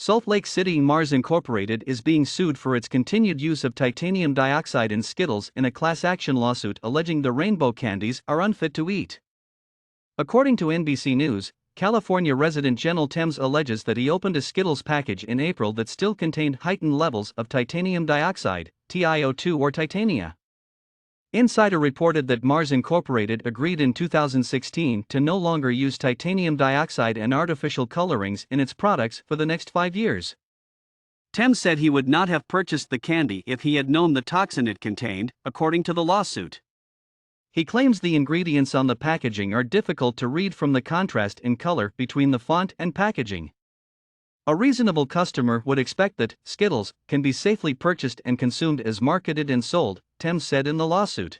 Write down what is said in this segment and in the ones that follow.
Salt Lake City Mars Incorporated is being sued for its continued use of titanium dioxide in Skittles in a class action lawsuit alleging the rainbow candies are unfit to eat. According to NBC News, California resident Jenile Thames alleges that he opened a Skittles package in April that still contained heightened levels of titanium dioxide, TiO2 or titania. Insider reported that Mars Incorporated agreed in 2016 to no longer use titanium dioxide and artificial colorings in its products for the next 5 years. Thames said he would not have purchased the candy if he had known the toxin it contained, according to the lawsuit. He claims the ingredients on the packaging are difficult to read from the contrast in color between the font and packaging. A reasonable customer would expect that Skittles can be safely purchased and consumed as marketed and sold, Thames said in the lawsuit.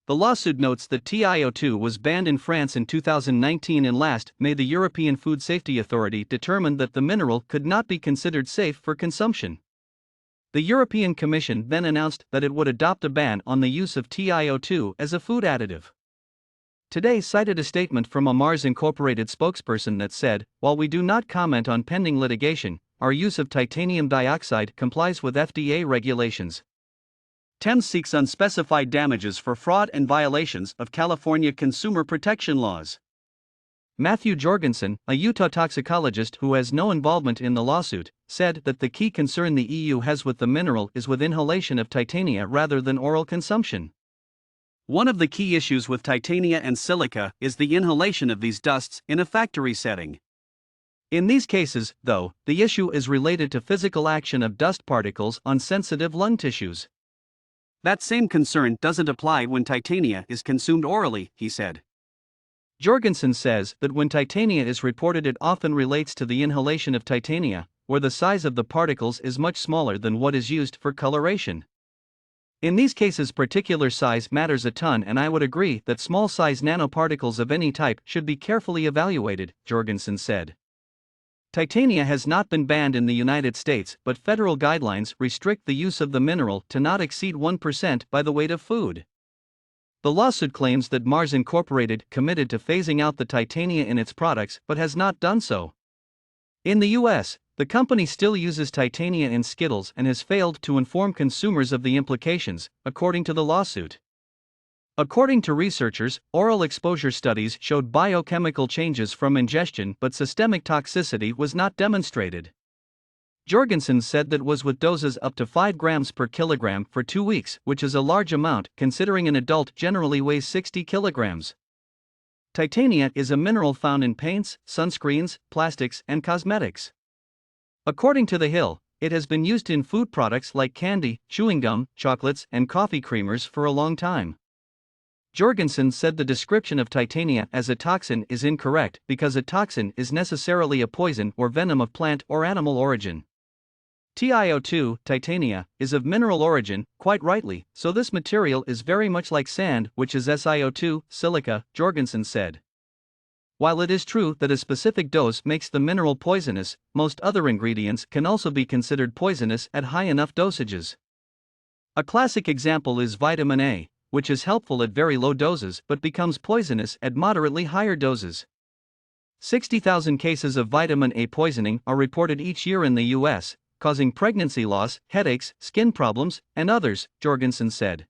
The lawsuit notes that TiO2 was banned in France in 2019 and last May the European Food Safety Authority determined that the mineral could not be considered safe for consumption. The European Commission then announced that it would adopt a ban on the use of TiO2 as a food additive. Today cited a statement from a Mars Incorporated spokesperson that said, "While we do not comment on pending litigation, our use of titanium dioxide complies with FDA regulations." Thames seeks unspecified damages for fraud and violations of California consumer protection laws. Matthew Jorgensen, a Utah toxicologist who has no involvement in the lawsuit, said that the key concern the EU has with the mineral is with inhalation of titania rather than oral consumption. One of the key issues with titania and silica is the inhalation of these dusts in a factory setting. In these cases, though, the issue is related to physical action of dust particles on sensitive lung tissues. That same concern doesn't apply when titania is consumed orally, he said. Jorgensen says that when titania is reported, it often relates to the inhalation of titania, where the size of the particles is much smaller than what is used for coloration. In these cases, particular size matters a ton, and I would agree that small size nanoparticles of any type should be carefully evaluated, Jorgensen said. Titania has not been banned in the United States, but federal guidelines restrict the use of the mineral to not exceed 1% by the weight of food. The lawsuit claims that Mars Incorporated committed to phasing out the titania in its products but has not done so. In the U.S., the company still uses titania in Skittles and has failed to inform consumers of the implications, according to the lawsuit. According to researchers, oral exposure studies showed biochemical changes from ingestion, but systemic toxicity was not demonstrated. Jorgensen said that was with doses up to 5 grams per kilogram for 2 weeks, which is a large amount considering an adult generally weighs 60 kilograms. Titania is a mineral found in paints, sunscreens, plastics, and cosmetics. According to The Hill, it has been used in food products like candy, chewing gum, chocolates, and coffee creamers for a long time. Jorgensen said the description of titania as a toxin is incorrect because a toxin is necessarily a poison or venom of plant or animal origin. TiO2, titania, is of mineral origin, quite rightly, so this material is very much like sand, which is SiO2, silica, Jorgensen said. While it is true that a specific dose makes the mineral poisonous, most other ingredients can also be considered poisonous at high enough dosages. A classic example is vitamin A, which is helpful at very low doses but becomes poisonous at moderately higher doses. 60,000 cases of vitamin A poisoning are reported each year in the U.S., causing pregnancy loss, headaches, skin problems, and others, Jorgensen said.